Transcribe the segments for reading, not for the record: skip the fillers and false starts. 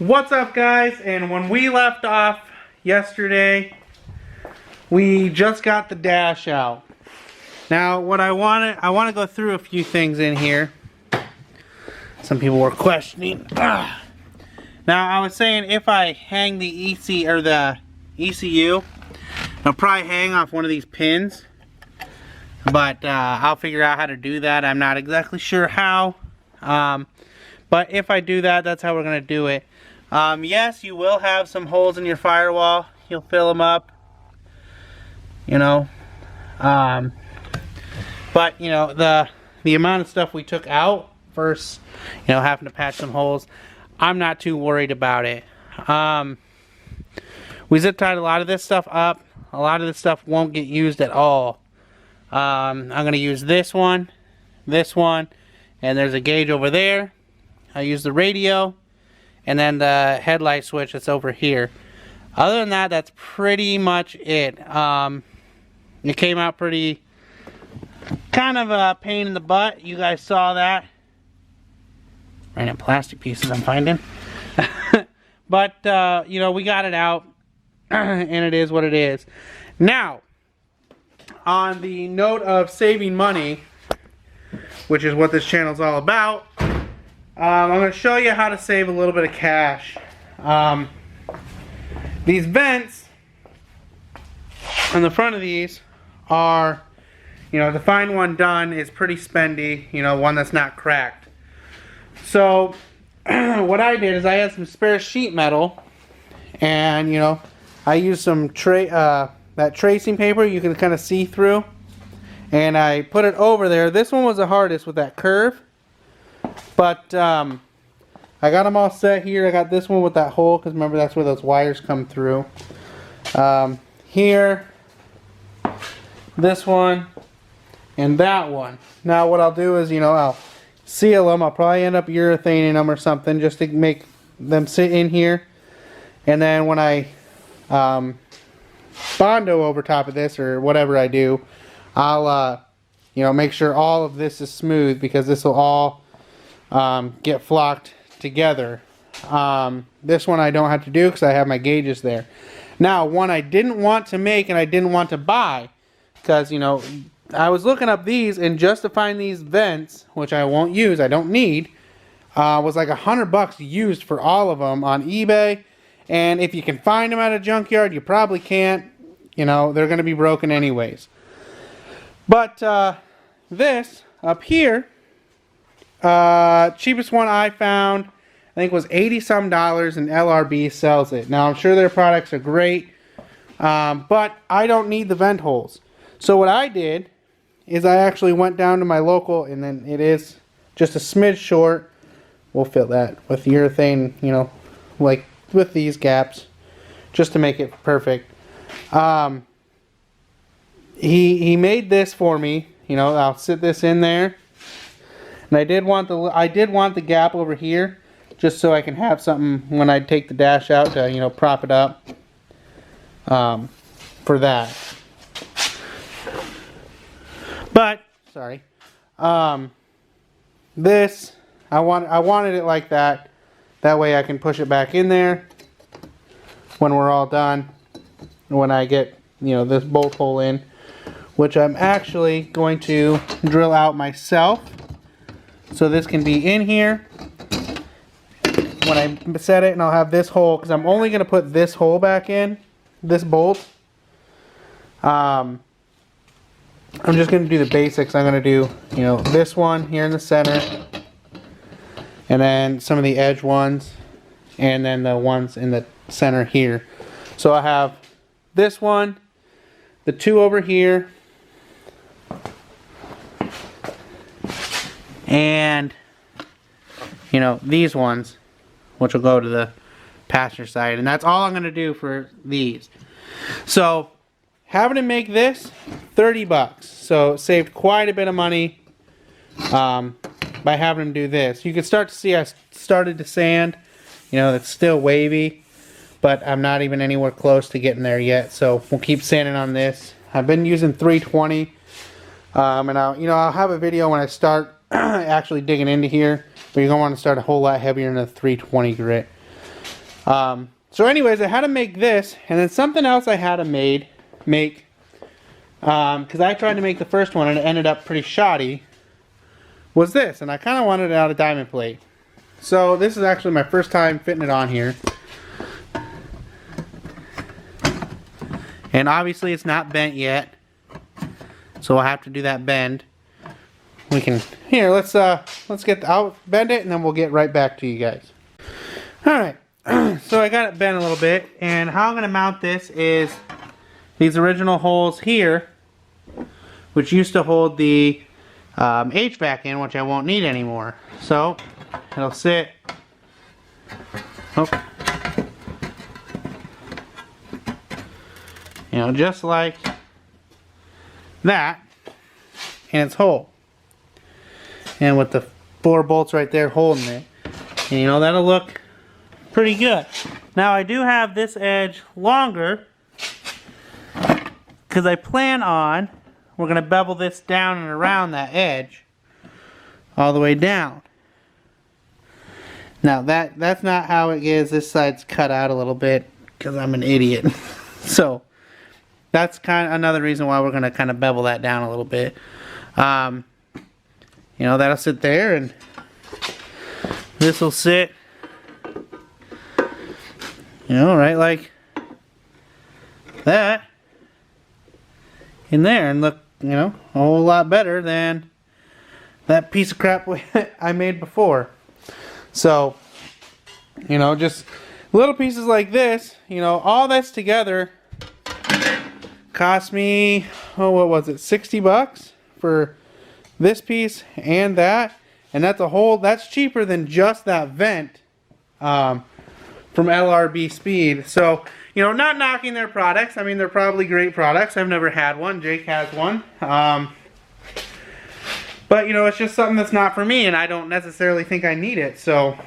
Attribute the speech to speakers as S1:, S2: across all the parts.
S1: What's up, guys? And when we left off yesterday, we just got the dash out. Now, what I want to go through a few things in here. Some people were questioning. Now, I was saying if I hang the ECU, I'll probably hang off one of these pins. But I'll figure out how to do that. I'm not exactly sure how. But if I do that, that's how we're going to do it. Yes, you will have some holes in your firewall. You'll fill them up. You know. But, you know, the amount of stuff we took out versus, you know, having to patch some holes, I'm not too worried about it. We zip tied a lot of this stuff up. A lot of this stuff won't get used at all. I'm going to use this one, and there's a gauge over there. I use the radio, and then the headlight switch that's over here. Other than that, that's pretty much it. It came out pretty, kind of a pain in the butt. You guys saw that. Random plastic pieces I'm finding. But, you know, we got it out, and it is what it is. Now, on the note of saving money, which is what this channel is all about, I'm going to show you how to save a little bit of cash. These vents on the front of these are, you know, to find one done is pretty spendy, you know, one that's not cracked. So what I did is I had some spare sheet metal, and, you know, I used some that tracing paper you can kind of see through, and I put it over there. This one was the hardest with that curve, but I got them all set here. I got this one with that hole, because remember, that's where those wires come through. Here, this one, and that one. Now what I'll do is, you know, I'll seal them. I'll probably end up urethaning them or something just to make them sit in here, and then when I Bondo over top of this, or whatever I do, I'll you know, make sure all of this is smooth, because this will all get flocked together. This one I don't have to do because I have my gauges there. Now, one I didn't want to make and I didn't want to buy, because, you know, I was looking up these, and just to find these vents, which I won't use, I don't need, was like $100 used for all of them on eBay. And if you can find them at a junkyard, you probably can't. You know, they're going to be broken anyways. But this up here, cheapest one I found, I think was $80 some, and LRB sells it. Now, I'm sure their products are great, but I don't need the vent holes. So what I did is I actually went down to my local, and then it is just a smidge short. We'll fill that with urethane, you know, like with these gaps, just to make it perfect. He made this for me. You know, I'll sit this in there, and I did want the gap over here, just so I can have something when I take the dash out to, you know, prop it up. For that. But sorry, this I wanted it like that. That way I can push it back in there when we're all done. When I get, you know, this bolt hole in, which I'm actually going to drill out myself. So this can be in here when I set it, and I'll have this hole, because I'm only going to put this hole back in, this bolt. I'm just going to do the basics. I'm going to do, you know, this one here in the center, and then some of the edge ones, and then the ones in the center here. So I have this one, the two over here, and, you know, these ones, which will go to the passenger side. And that's all I'm going to do for these. So having to make this, $30. So it saved quite a bit of money by having them do this. You can start to see I started to sand. You know, it's still wavy, but I'm not even anywhere close to getting there yet. So we'll keep sanding on this. I've been using 320, and I'll have a video when I start actually digging into here, but you're gonna want to start a whole lot heavier than a 320 grit. So anyways, I had to make this, and then something else I had to make, because I tried to make the first one and it ended up pretty shoddy, was this, and I kind of wanted it out of diamond plate. So this is actually my first time fitting it on here. And obviously it's not bent yet, so I'll have to do that bend. We can, here, let's get, I'll bend it and then we'll get right back to you guys. Alright, so I got it bent a little bit, and how I'm going to mount this is these original holes here, which used to hold the HVAC in, which I won't need anymore. So, it'll sit, you know, just like that in its hole. And with the 4 bolts right there holding it. And you know, that'll look pretty good. Now I do have this edge longer because I plan on, we're going to bevel this down and around that edge all the way down. Now that's not how it is. This side's cut out a little bit because I'm an idiot. So that's kind of another reason why we're going to kind of bevel that down a little bit. You know, that'll sit there, and this will sit, you know, right like that in there, and look, you know, a whole lot better than that piece of crap I made before. So, you know, just little pieces like this, you know, all that's together cost me, oh, what was it, 60 bucks for this piece and that, and that's cheaper than just that vent from LRB Speed. So, you know, not knocking their products. I mean, they're probably great products. I've never had one. Jake has one. But, you know, it's just something that's not for me, and I don't necessarily think I need it. So,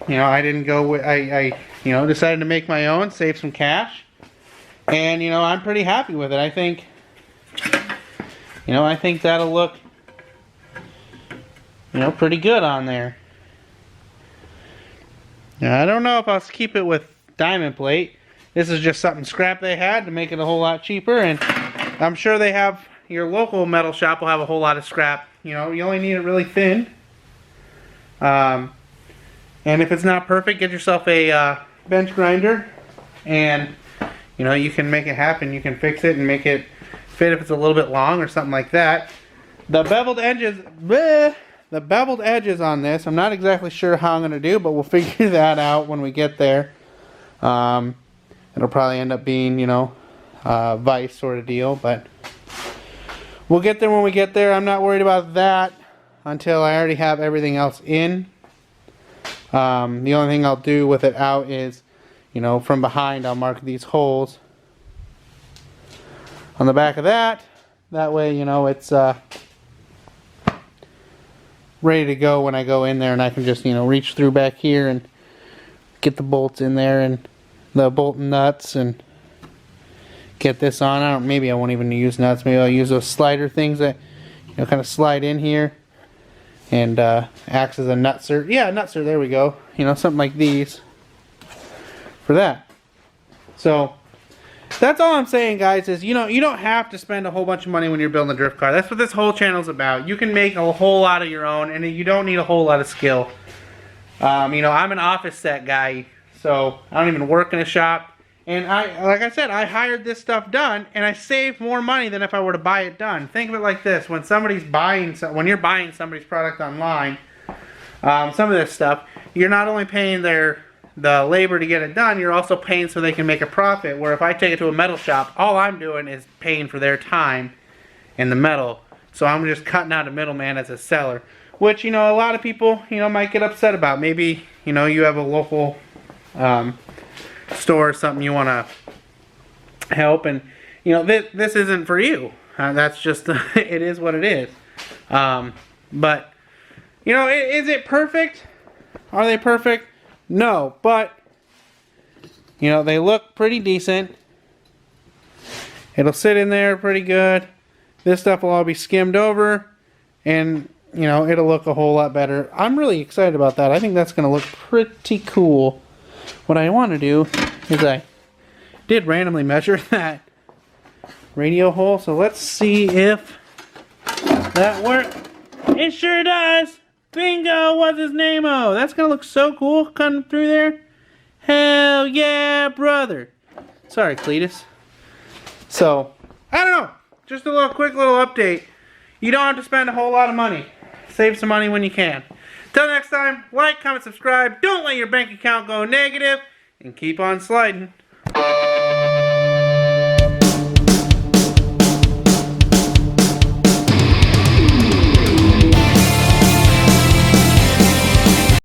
S1: you know, I didn't go with, I you know, decided to make my own, save some cash. And, you know, I'm pretty happy with it. I think, you know, I think that'll look, you know, pretty good on there. Now, I don't know if I'll keep it with diamond plate. This is just something scrap they had to make it a whole lot cheaper, and I'm sure they have, your local metal shop will have a whole lot of scrap. You know, you only need it really thin. And if it's not perfect, get yourself a bench grinder, and you know, you can make it happen. You can fix it and make it fit if it's a little bit long or something like that. The beveled edges, the beveled edges on this, I'm not exactly sure how I'm going to do, but we'll figure that out when we get there. It'll probably end up being, you know, vice sort of deal, but we'll get there when we get there. I'm not worried about that until I already have everything else in. The only thing I'll do with it out is, you know, from behind I'll mark these holes on the back of that. That way, you know, it's ready to go when I go in there, and I can just, you know, reach through back here and get the bolts in there and the bolt and nuts and get this on. Maybe I won't even use nuts. Maybe I'll use those slider things that, you know, kind of slide in here and acts as a nutser. Yeah, nutser, there we go. You know, something like these for that. So that's all I'm saying, guys, is, you know, you don't have to spend a whole bunch of money when you're building a drift car. That's what this whole channel's about. You can make a whole lot of your own, and you don't need a whole lot of skill. You know, I'm an office set guy, so I don't even work in a shop. And like I said, I hired this stuff done, and I saved more money than if I were to buy it done. Think of it like this: when when you're buying somebody's product online, some of this stuff, you're not only paying the labor to get it done, you're also paying so they can make a profit. Where if I take it to a metal shop, all I'm doing is paying for their time in the metal. So I'm just cutting out a middleman as a seller, which, you know, a lot of people, you know, might get upset about. Maybe, you know, you have a local store or something you want to help, and, you know, this isn't for you. That's just, it is what it is. But, you know, is it perfect? Are they perfect? No, but, you know, they look pretty decent. It'll sit in there pretty good. This stuff will all be skimmed over, and, you know, it'll look a whole lot better. I'm really excited about that. I think that's going to look pretty cool. what I want to do is I did randomly measure that radio hole, so let's see if that worked. It sure does! Bingo! What's his name-o? That's gonna look so cool coming through there. Hell yeah, brother! Sorry, Cletus. So, I don't know. Just a quick little update. You don't have to spend a whole lot of money. Save some money when you can. Till next time, like, comment, subscribe. Don't let your bank account go negative. And keep on sliding.